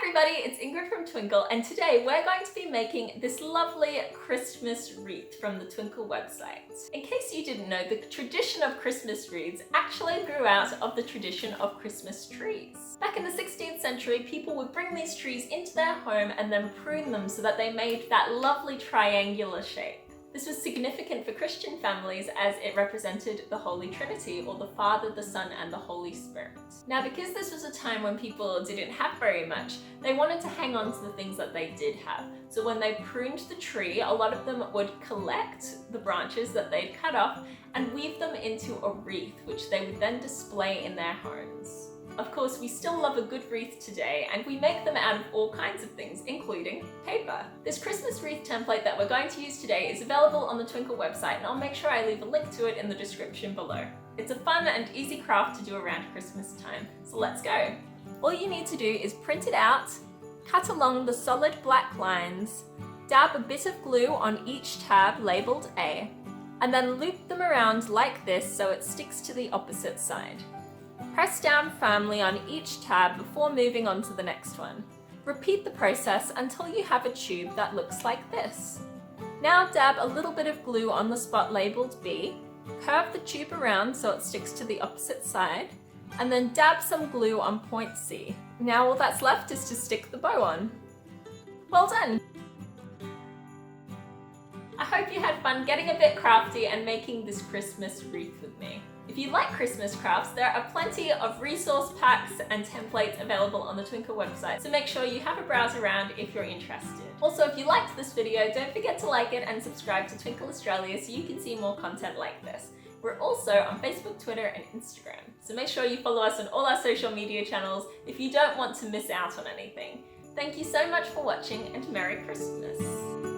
everybody, it's Ingrid from Twinkle, and today we're going to be making this lovely Christmas wreath from the Twinkle website. In case you didn't know, the tradition of Christmas wreaths actually grew out of the tradition of Christmas trees. Back in the 16th century, people would bring these trees into their home and then prune them so that they made that lovely triangular shape. This was significant for Christian families as it represented the Holy Trinity, or the Father, the Son, and the Holy Spirit. Now, because this was a time when people didn't have very much, they wanted to hang on to the things that they did have. So when they pruned the tree, a lot of them would collect the branches that they'd cut off and weave them into a wreath, which they would then display in their homes. Of course, we still love a good wreath today, and we make them out of all kinds of things, including paper. This Christmas wreath template that we're going to use today is available on the Twinkle website, and I'll make sure I leave a link to it in the description below. It's a fun and easy craft to do around Christmas time, so let's go. All you need to do is print it out, cut along the solid black lines, dab a bit of glue on each tab labelled A, and then loop them around like this so it sticks to the opposite side. Press down firmly on each tab before moving on to the next one. Repeat the process until you have a tube that looks like this. Now dab a little bit of glue on the spot labelled B, curve the tube around so it sticks to the opposite side, and then dab some glue on point C. Now all that's left is to stick the bow on. Well done! I hope you had fun getting a bit crafty and making this Christmas wreath with me. If you like Christmas crafts, there are plenty of resource packs and templates available on the Twinkle website, so make sure you have a browse around if you're interested. Also, if you liked this video, don't forget to like it and subscribe to Twinkle Australia so you can see more content like this. We're also on Facebook, Twitter, and Instagram, so make sure you follow us on all our social media channels if you don't want to miss out on anything. Thank you so much for watching, and Merry Christmas!